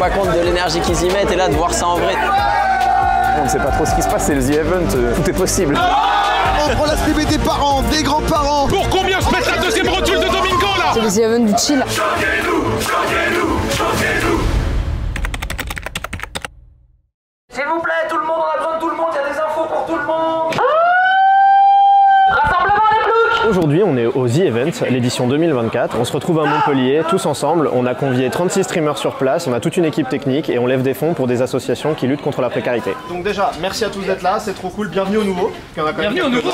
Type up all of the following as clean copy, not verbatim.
pas compte de l'énergie qu'ils y mettent et là de voir ça en vrai. On ne sait pas trop ce qui se passe, c'est le The Event, tout est possible. On prend la CB des parents, des grands-parents. Pour combien se met la deuxième rotule de Domingo là? C'est le The Event du chill. S'il vous plaît, tout le monde, on a besoin de tout le monde, il y a des infos pour tout le monde. Rassemblement des ploucs. Aujourd'hui, on est au The Event, l'édition 2024. On se retrouve à Montpellier, tous ensemble. On a convié 36 streamers sur place, on a toute une équipe technique et on lève des fonds pour des associations qui luttent contre la précarité. Donc déjà, merci à tous d'être là, c'est trop cool. Bienvenue aux nouveaux. Bienvenue aux nouveaux.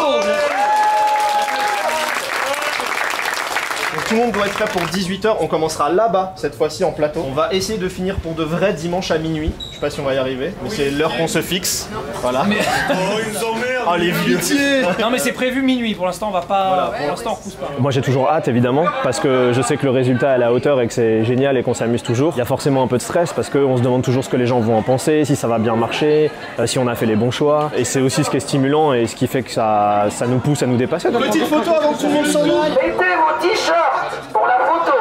Tout le monde doit être prêt pour 18 h. On commencera là-bas, cette fois-ci en plateau. On va essayer de finir pour de vrai dimanche à minuit. Je sais pas si on va y arriver, mais c'est l'heure qu'on se fixe. Voilà. Oh, ils nous emmerdent. Oh, les vieux. Non mais c'est prévu minuit, pour l'instant on va pas. Voilà. Pour l'instant on repousse pas. Moi j'ai toujours hâte évidemment, parce que je sais que le résultat est à la hauteur et que c'est génial et qu'on s'amuse toujours. Il y a forcément un peu de stress parce qu'on se demande toujours ce que les gens vont en penser, si ça va bien marcher, si on a fait les bons choix. Et c'est aussi ce qui est stimulant et ce qui fait que ça nous pousse à nous dépasser. Petite photo avant que tout le monde s'en aille. Mettez vos t-shirts pour la photo.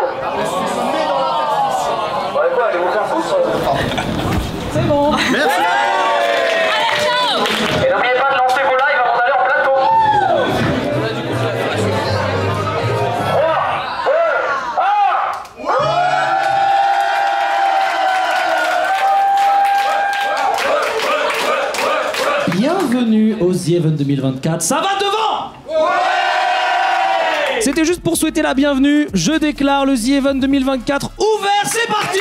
Ouais quoi, allez vous faire foutre. C'est bon. Merci. Et n'oubliez pas de lancer vos lives avant d'aller en plateau. 3, 2, 1. Bienvenue au The Event 2024. Ça va devant? C'était juste pour souhaiter la bienvenue. Je déclare le The Event 2024 ouvert. C'est parti!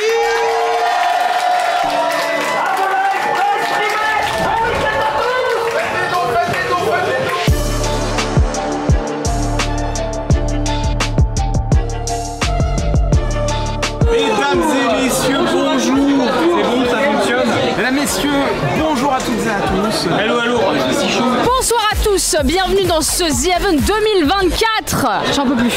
Mesdames et messieurs, bonjour. C'est bon, ça fonctionne. Mesdames, messieurs, bonjour à toutes et à tous. Hello, hello, c'est si chaud. Bonsoir à tous, bienvenue dans ce The Event 2024. J'en peux plus,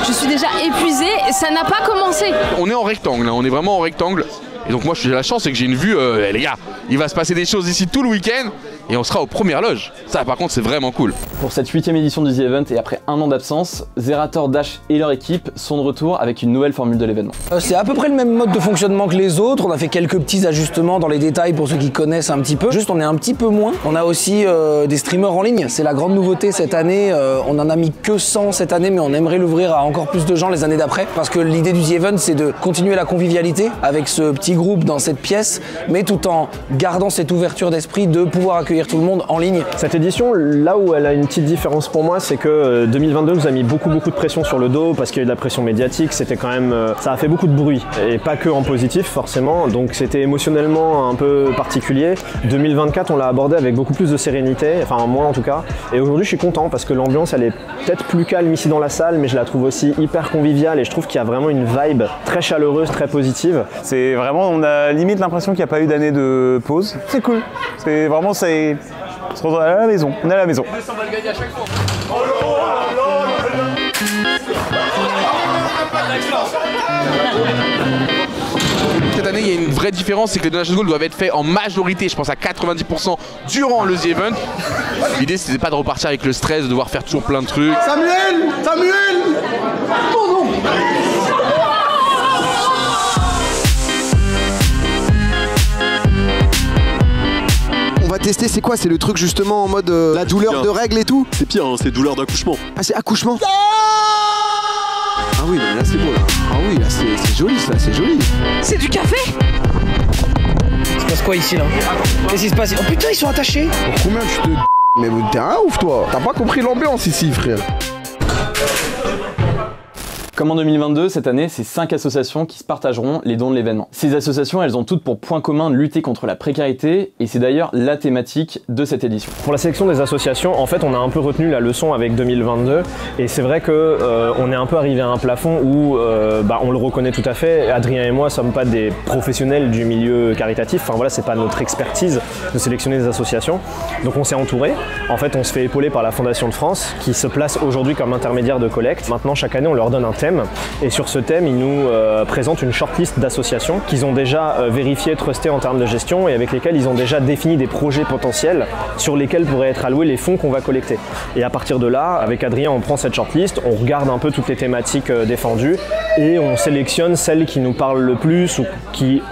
je suis déjà épuisée, ça n'a pas commencé. On est en rectangle, hein, on est vraiment en rectangle. Et donc moi j'ai la chance, c'est que j'ai une vue, les gars, il va se passer des choses ici tout le week-end et on sera aux premières loges. Ça par contre c'est vraiment cool. Pour cette 8e édition du The Event et après un an d'absence, Zerator, Dash et leur équipe sont de retour avec une nouvelle formule de l'événement. C'est à peu près le même mode de fonctionnement que les autres. On a fait quelques petits ajustements dans les détails pour ceux qui connaissent un petit peu. Juste on est un petit peu moins. On a aussi des streamers en ligne. C'est la grande nouveauté cette année. On en a mis que 100 cette année, mais on aimerait l'ouvrir à encore plus de gens les années d'après. Parce que l'idée du The Event, c'est de continuer la convivialité avec ce petit groupe dans cette pièce, mais tout en gardant cette ouverture d'esprit de pouvoir accueillir tout le monde en ligne. Cette édition, là où elle a une petite différence pour moi, c'est que 2022 nous a mis beaucoup de pression sur le dos parce qu'il y a eu de la pression médiatique, c'était quand même, ça a fait beaucoup de bruit et pas que en positif forcément, donc c'était émotionnellement un peu particulier. 2024 on l'a abordé avec beaucoup plus de sérénité, enfin moi en tout cas, et aujourd'hui je suis content parce que l'ambiance elle est peut-être plus calme ici dans la salle, mais je la trouve aussi hyper conviviale et je trouve qu'il y a vraiment une vibe très chaleureuse, très positive. C'est vraiment, on a limite l'impression qu'il n'y a pas eu d'année de pause. C'est cool. C'est vraiment, on se retrouve à la maison. On est à la maison. On va le gagner à chaque fois. Cette année il y a une vraie différence, c'est que les donations gold doivent être faits en majorité, je pense à 90% durant le The Event. L'idée c'était pas de repartir avec le stress, de devoir faire toujours plein de trucs. Samuel! Oh non! On va tester, c'est quoi? C'est le truc justement en mode la douleur de règle et tout? C'est pire, hein, c'est douleur d'accouchement. Ah, c'est accouchement? Ah oui, mais là c'est beau là. Ah oui, là c'est joli ça, c'est joli. C'est du café? Il se passe quoi ici là? Qu'est-ce qui se passe? Oh putain, ils sont attachés! Combien tu te... Mais t'es un ouf toi. T'as pas compris l'ambiance ici frère. Comme en 2022, cette année, c'est 5 associations qui se partageront les dons de l'événement. Ces associations, elles ont toutes pour point commun de lutter contre la précarité, et c'est d'ailleurs la thématique de cette édition. Pour la sélection des associations, en fait, on a un peu retenu la leçon avec 2022, et c'est vrai que on est un peu arrivé à un plafond où on le reconnaît tout à fait. Adrien et moi sommes pas des professionnels du milieu caritatif. Enfin voilà, c'est pas notre expertise de sélectionner des associations. Donc on s'est entouré. En fait, on se fait épauler par la Fondation de France, qui se place aujourd'hui comme intermédiaire de collecte. Maintenant, chaque année, on leur donne un thème. thème. Et sur ce thème, ils nous présentent une shortlist d'associations qu'ils ont déjà vérifiées, trustées en termes de gestion et avec lesquelles ils ont déjà défini des projets potentiels sur lesquels pourraient être alloués les fonds qu'on va collecter. Et à partir de là, avec Adrien, on prend cette shortlist, on regarde un peu toutes les thématiques défendues et on sélectionne celles qui nous parlent le plus ou qui,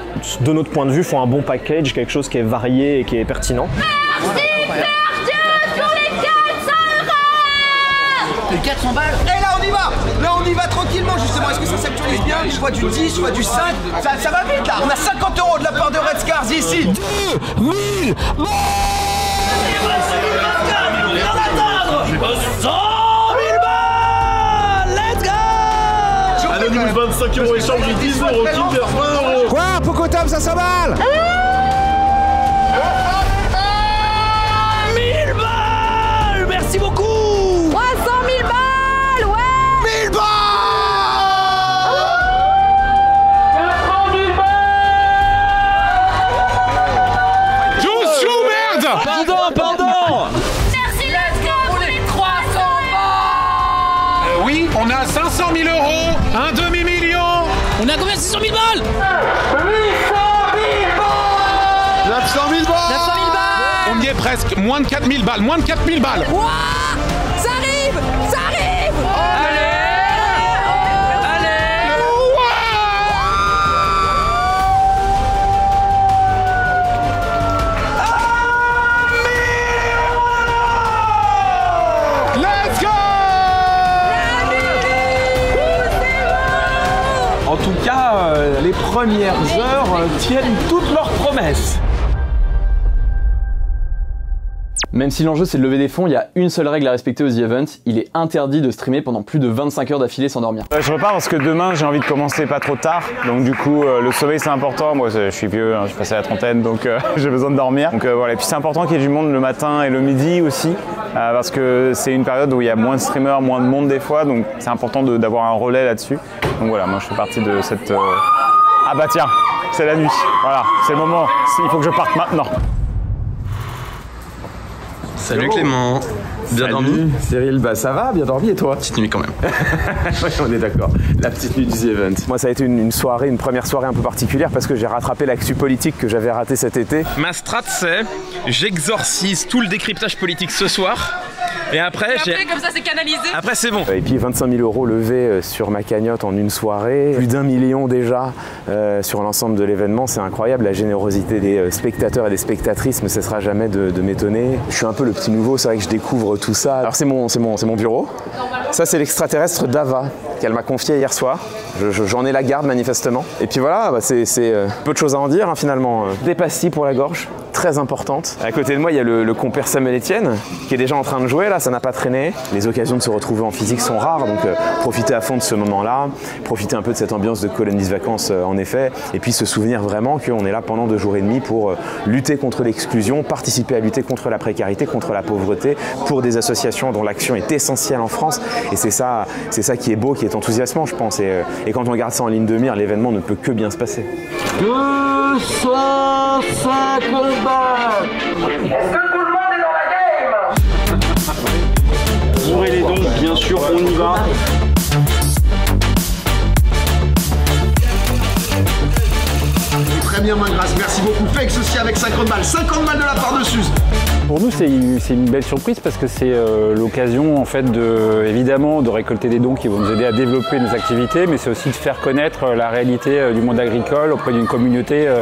de notre point de vue, font un bon package, quelque chose qui est varié et qui est pertinent. Merci pour les 400 €. Les 400 balles. Et là on y va. Là on y va tranquillement justement. Est-ce que ça s'actualise bien? Je vois du 10, je vois du 5. Ça va vite là. On a 50 € de la part de Red Scars ici. 2000 balles. 100 000 balles. Let's go. Anonymous 25 € échange de 10 €, Kinder 20 €. Quoi? Pocotom 500 balles. 1000 balles. Merci beaucoup. 300 000 balles, ouais. 1000 balles. 400 000 balles. Chou, merde. Pardon. Merci Let's go pour les 300 balles. Oui, on a 500 000 €, un demi-million. On a combien? 600 000 balles. 900 000 balles. 900 000 balles. On y est presque, moins de 4 000 balles, moins de 4 000 balles. Ouah, ça arrive, ça arrive. Let's go. En tout cas, les premières heures tiennent toutes leurs promesses. Même si l'enjeu c'est de lever des fonds, il y a une seule règle à respecter aux The Event, il est interdit de streamer pendant plus de 25 heures d'affilée sans dormir. Je repars parce que demain j'ai envie de commencer pas trop tard, donc du coup le sommeil c'est important. Moi je suis vieux, hein, je suis passé à la trentaine, donc j'ai besoin de dormir. Donc voilà, et puis c'est important qu'il y ait du monde le matin et le midi aussi, parce que c'est une période où il y a moins de streamers, moins de monde des fois, donc c'est important d'avoir un relais là-dessus. Donc voilà, moi je fais partie de cette... Ah bah tiens, c'est la nuit, voilà, c'est le moment, il faut que je parte maintenant. Salut Clément, bien dormi? Cyril, bah ça va, bien dormi et toi? Petite nuit quand même. Oui, on est d'accord, la petite nuit du The Event. Moi ça a été une soirée, une première soirée un peu particulière parce que j'ai rattrapé l'actu politique que j'avais raté cet été. Ma strat c'est, j'exorcise tout le décryptage politique ce soir. Et après, comme ça c'est canalisé. Après c'est bon. Et puis 25 000 € levés sur ma cagnotte en une soirée, plus d'1 million déjà sur l'ensemble de l'événement, c'est incroyable. La générosité des spectateurs et des spectatrices ne cessera jamais de m'étonner. Je suis un peu le petit nouveau, c'est vrai que je découvre tout ça. Alors c'est mon bureau. Ça c'est l'extraterrestre Dava qu'elle m'a confié hier soir. J'en ai la garde manifestement. Et puis voilà, bah, c'est peu de choses à en dire hein, finalement. Des pastilles pour la gorge, très importantes. À côté de moi il y a le compère Samuel Etienne qui est déjà en train de jouer là, ça n'a pas traîné. Les occasions de se retrouver en physique sont rares, donc profitez à fond de ce moment-là, profitez un peu de cette ambiance de colonies de vacances en effet, et puis se souvenir vraiment qu'on est là pendant 2 jours et demi pour lutter contre l'exclusion, participer à lutter contre la précarité, contre la pauvreté, pour des associations dont l'action est essentielle en France, et c'est ça qui est beau, qui est enthousiasmant je pense, et quand on regarde ça en ligne de mire, l'événement ne peut que bien se passer. 250 balles. Est-ce que tout le monde est dans la game? Ouvrez les dons, bien sûr, on y va. Très bien, Mangras, merci beaucoup. Pex aussi avec 50 balles. 50 balles de la part de Suze. Pour nous, c'est une belle surprise parce que c'est l'occasion en fait évidemment de récolter des dons qui vont nous aider à développer nos activités, mais c'est aussi de faire connaître la réalité du monde agricole auprès d'une communauté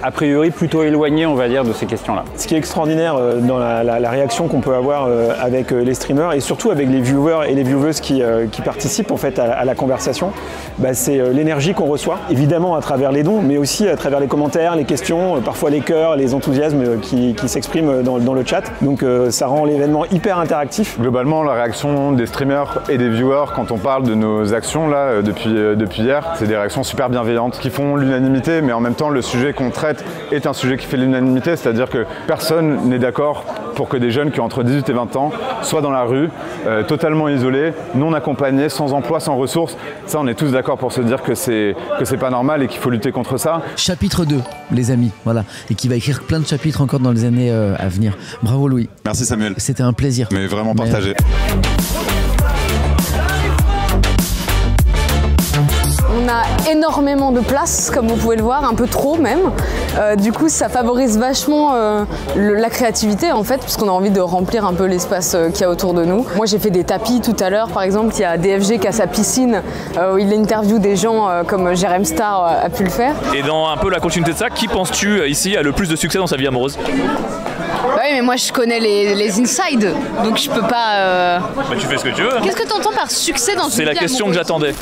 a priori plutôt éloignée, on va dire, de ces questions-là. Ce qui est extraordinaire dans la réaction qu'on peut avoir avec les streamers et surtout avec les viewers et les vieweuses qui participent en fait à la conversation, bah, c'est l'énergie qu'on reçoit, évidemment à travers les dons, mais aussi à travers les commentaires, les questions, parfois les cœurs, les enthousiasmes qui s'expriment dans le chat. Donc ça rend l'événement hyper interactif. Globalement, la réaction des streamers et des viewers quand on parle de nos actions là depuis hier, c'est des réactions super bienveillantes qui font l'unanimité, mais en même temps le sujet qu'on traite est un sujet qui fait l'unanimité, c'est-à-dire que personne n'est d'accord pour que des jeunes qui ont entre 18 et 20 ans soient dans la rue, totalement isolés, non accompagnés, sans emploi, sans ressources. Ça, on est tous d'accord pour se dire que c'est pas normal et qu'il faut lutter contre ça. Chapitre 2, les amis, voilà, et qui va écrire plein de chapitres encore dans les années à venir. Bravo Louis. Merci Samuel. C'était un plaisir. Mais vraiment partagé. énormément de place, comme vous pouvez le voir, un peu trop même. Du coup, ça favorise vachement la créativité en fait, puisqu'on a envie de remplir un peu l'espace qu'il y a autour de nous. Moi, j'ai fait des tapis tout à l'heure, par exemple, il y a DFG qui a sa piscine où il interviewe des gens comme Jérém Star a pu le faire. Et dans un peu la continuité de ça, qui penses-tu ici a le plus de succès dans sa vie amoureuse? Bah oui, mais moi je connais les insides, donc je peux pas. Bah tu fais ce que tu veux. Qu'est-ce que tu entends par succès dans une vie amoureuse? C'est la question que j'attendais.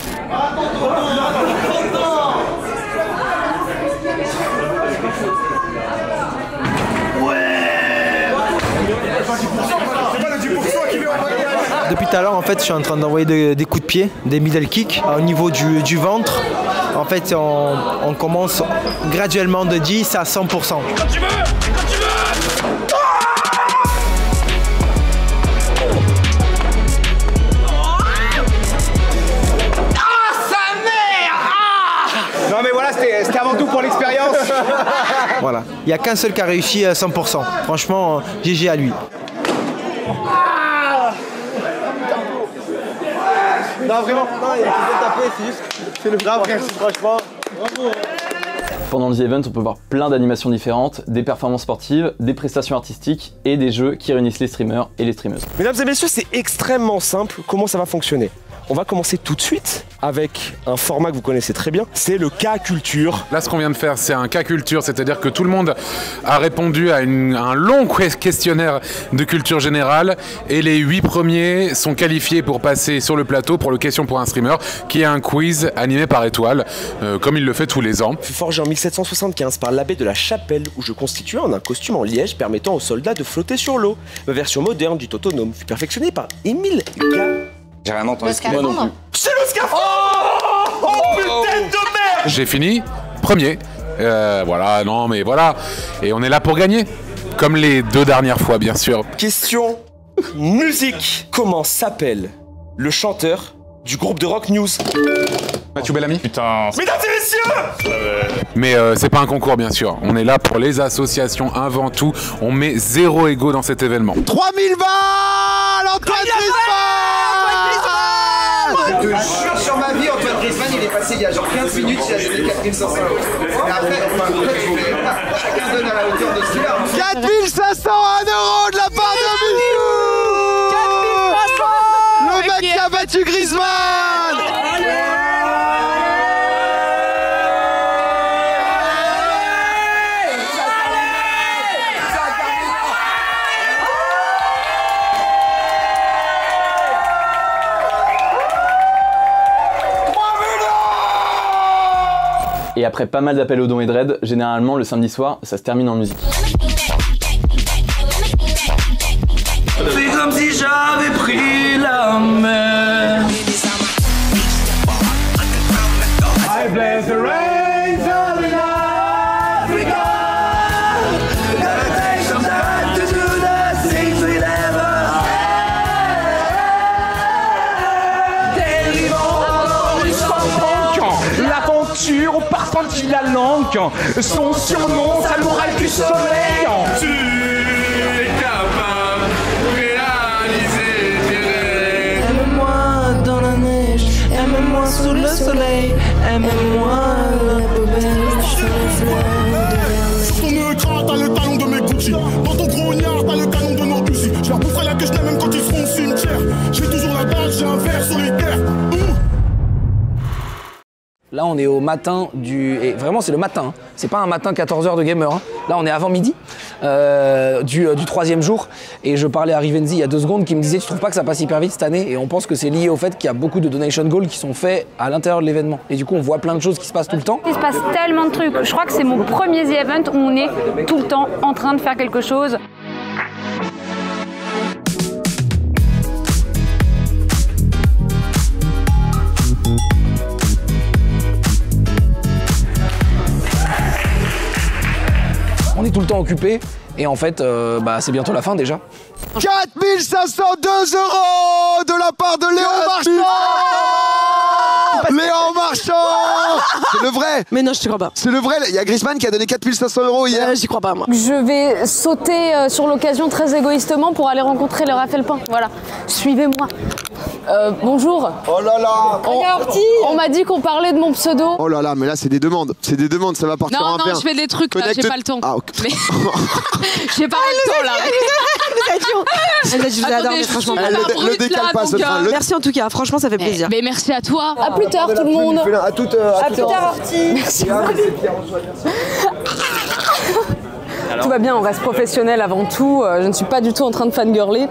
Depuis tout à l'heure, en fait, je suis en train d'envoyer des coups de pied, des middle kicks au niveau du ventre. En fait, on commence graduellement de 10 à 100%. Quand tu veux! Non mais voilà, c'était avant tout pour l'expérience. Voilà, il n'y a qu'un seul qui a réussi à 100%. Franchement, GG à lui. Non vraiment, non, il a fait taper, c'est juste... C'est le bravo, franchement. Bravo. Pendant The Event, on peut voir plein d'animations différentes, des performances sportives, des prestations artistiques et des jeux qui réunissent les streamers et les streameuses. Mesdames et messieurs, c'est extrêmement simple. Comment ça va fonctionner? On va commencer tout de suite avec un format que vous connaissez très bien, c'est le cas culture. Là, ce qu'on vient de faire, c'est un cas culture, c'est-à-dire que tout le monde a répondu à un long questionnaire de culture générale et les 8 premiers sont qualifiés pour passer sur le plateau pour le question pour un streamer, qui est un quiz animé par Étoile, comme il le fait tous les ans. Je fus forgé en 1775 par l'abbé de la Chapelle, où je constituais en un costume en liège permettant aux soldats de flotter sur l'eau. Ma version moderne du autonome fut perfectionnée par Émile Gall. J'ai rien entendu. Moi non plus. C'est le scaphandre! Oh putain de merde! J'ai fini, premier. Voilà, non mais voilà. Et on est là pour gagner. Comme les 2 dernières fois, bien sûr. Question musique. Comment s'appelle le chanteur du groupe de rock News? Mathieu Bellamy. Putain. Mesdames et messieurs! Mais c'est pas un concours, bien sûr. On est là pour les associations avant tout. On met 0 ego dans cet événement. 3000 balles, Antoine Griezmann! Je te jure sur ma vie, Antoine Griezmann, il est passé il y a genre 15 minutes, il a donné 4500 €. Mais après, chacun donne à la hauteur de ce qu'il a. 4501 € de la part de Michou! 4500! Le mec qui a battu Griezmann! Et après pas mal d'appels aux dons et de raids, généralement le samedi soir, ça se termine en musique. Fais comme si j'avais pris la mer. I bless the rains of Africa. Gotta take some time to do the things we never had. L'aventure au parfum de la langue, son surnom, sa morale du soleil. Tu es capable de réaliser tes rêves. Aime-moi dans la neige, aime-moi sous le soleil, aime-moi la plus belle sur les fleurs. Sur ton écran, t'as le talon de mes Gucci. Dans ton grognard, t'as le canon de nos Uzi. Je leur boufferai la queue, même quand ils seront au cimetière. J'ai toujours la dalle, j'ai un verre solitaire. Là, on est au matin et vraiment, c'est le matin. Hein. C'est pas un matin 14h de gamer. Hein. Là, on est avant midi du 3e jour. Et je parlais à Rivenzi il y a 2 secondes qui me disait: tu trouves pas que ça passe hyper vite cette année? Et on pense que c'est lié au fait qu'il y a beaucoup de donation goals qui sont faits à l'intérieur de l'événement. Et du coup, on voit plein de choses qui se passent tout le temps. Il se passe tellement de trucs. Je crois que c'est mon premier The Event où on est tout le temps en train de faire quelque chose. On est tout le temps occupé et en fait, c'est bientôt la fin déjà. 4502 € de la part de Léon Marchand! Léon Marchand! C'est le vrai. Mais non, je te crois pas. C'est le vrai. Il y a Griezmann qui a donné 4500 € hier. J'y crois pas, moi. Je vais sauter sur l'occasion très égoïstement pour aller rencontrer le Raphaël Pain. Voilà. Suivez-moi. Bonjour. Oh là là. On m'a dit qu'on parlait de mon pseudo. Oh là là, mais là c'est des demandes. C'est des demandes, ça va partir en Non, pain. je fais des trucs là, j'ai pas le temps. Ah, ok. Mais... j'ai pas le temps là. Je vous adore, mais franchement. Le décale pas ce train. Merci en tout cas, franchement, ça fait plaisir. Mais merci à toi. À plus tard tout le monde. À tout à plus tard, Orti. Merci. Tout va bien, on reste professionnel avant tout. Je ne suis pas du tout en train de fangirler.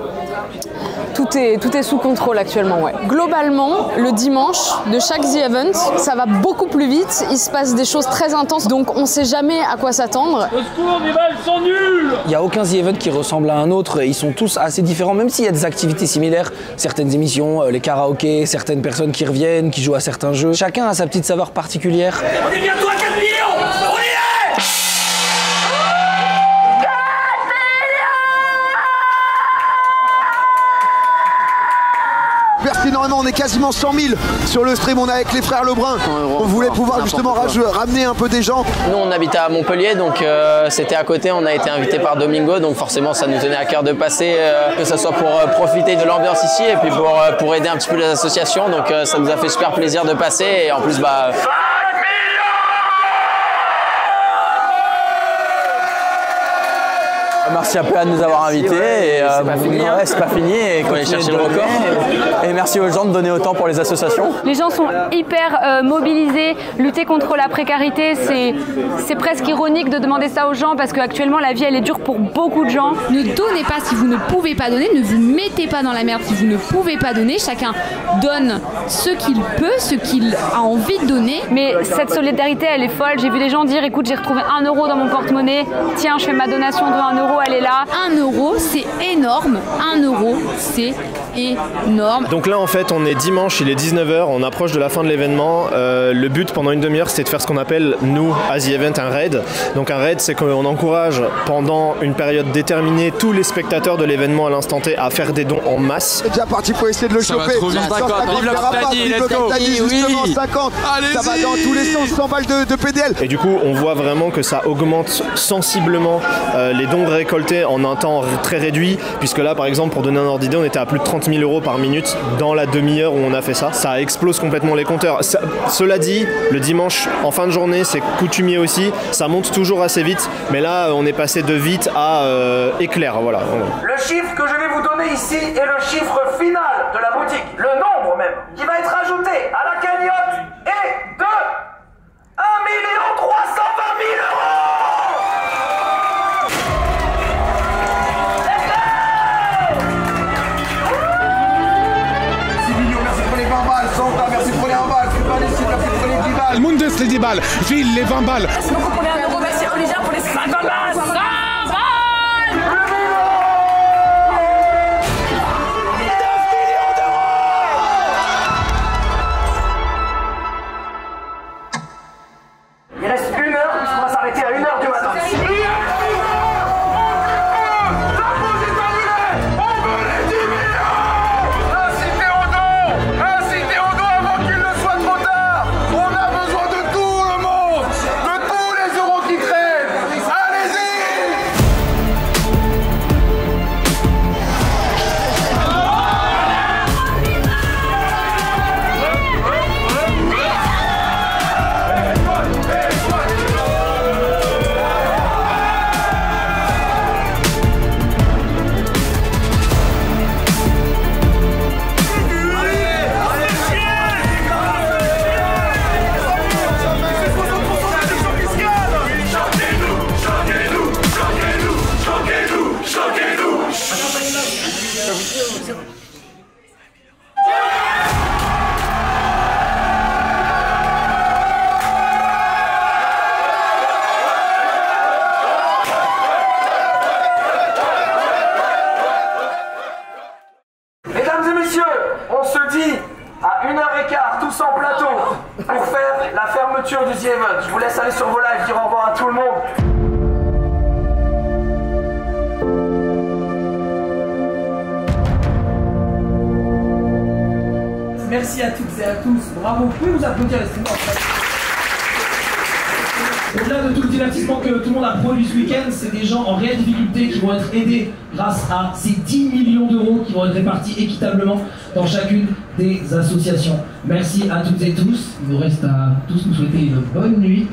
Tout est sous contrôle actuellement, ouais. Globalement, le dimanche de chaque The Event, ça va beaucoup plus vite. Il se passe des choses très intenses, donc on sait jamais à quoi s'attendre. Au secours, mes balles sont nulles. Il n'y a aucun The Event qui ressemble à un autre. Ils sont tous assez différents, même s'il y a des activités similaires. Certaines émissions, les karaokés, certaines personnes qui reviennent, qui jouent à certains jeux. Chacun a sa petite saveur particulière. On est bientôt à 4 millions. On y est. Merci énormément, on est quasiment 100 000 sur le stream, on est avec les frères Lebrun. On voulait pouvoir justement ramener un peu des gens. Nous on habite à Montpellier, donc c'était à côté, on a été invité par Domingo, donc forcément ça nous tenait à cœur de passer, que ce soit pour profiter de l'ambiance ici et puis pour aider un petit peu les associations, donc ça nous a fait super plaisir de passer et en plus bah... Merci à PA de nous avoir invités et c'est pas fini, c'est pas fini et qu'on est chercher le record. Et merci aux gens de donner autant pour les associations. Les gens sont hyper mobilisés, lutter contre la précarité, c'est presque ironique de demander ça aux gens parce qu'actuellement la vie elle est dure pour beaucoup de gens. Ne donnez pas si vous ne pouvez pas donner, ne vous mettez pas dans la merde si vous ne pouvez pas donner, chacun donne ce qu'il peut, ce qu'il a envie de donner. Mais cette solidarité elle est folle, j'ai vu des gens dire écoute j'ai retrouvé 1 € dans mon porte-monnaie, tiens je fais ma donation de 1 €. Elle est là. 1 € c'est énorme. 1 € c'est énorme. Donc là en fait on est dimanche, il est 19h, on approche de la fin de l'événement. Le but pendant une demi-heure c'est de faire ce qu'on appelle nous à The Event un raid. Donc un raid c'est qu'on encourage pendant une période déterminée tous les spectateurs de l'événement à l'instant T à faire des dons en masse. C'est déjà parti pour essayer de le choper. Vive la Cantanie, let's go. Justement 50. Ça va dans tous les sens, 100 balles de PDL. Et du coup on voit vraiment que ça augmente sensiblement les dons récoltés en un temps très réduit, puisque là par exemple pour donner un ordre d'idée on était à plus de 30 000 € par minute dans la demi-heure où on a fait ça. Ça explose complètement les compteurs. Cela dit, le dimanche en fin de journée c'est coutumier aussi, ça monte toujours assez vite, mais là on est passé de vite à éclair, voilà. Le chiffre que je vais vous donner ici est le chiffre final de la boutique, le nombre même, qui va être ajouté à la cagnotte est de 1 320 000 €. Merci pour les 1 balle, merci pour les 10 balles. Mundes les 10 balles, file les 20 balles. Merci beaucoup pour les 1 €, merci Olivia pour les 50 balles. 100 balles. Il reste 1 heure, on va s'arrêter à 1 h du matin. Du The Event. Je vous laisse aller sur vos lives, dire au revoir à tout le monde. Merci à toutes et à tous. Bravo. Vous pouvez vous applaudir les streamers en fait. Au-delà de tout le divertissement que tout le monde a produit ce week-end, c'est des gens en réelle difficulté qui vont être aidés grâce à ces 10 millions d'euros qui vont être répartis équitablement dans chacune des associations. Merci à toutes et tous. Il nous reste à tous nous souhaiter une bonne nuit.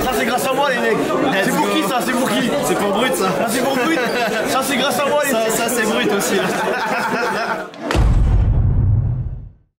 Ça c'est grâce à moi les mecs. C'est pour qui ça? C'est pour qui? C'est pour Brut ça. Ah, c'est pour Brut. Ça c'est grâce à moi les mecs. Ça c'est Brut aussi.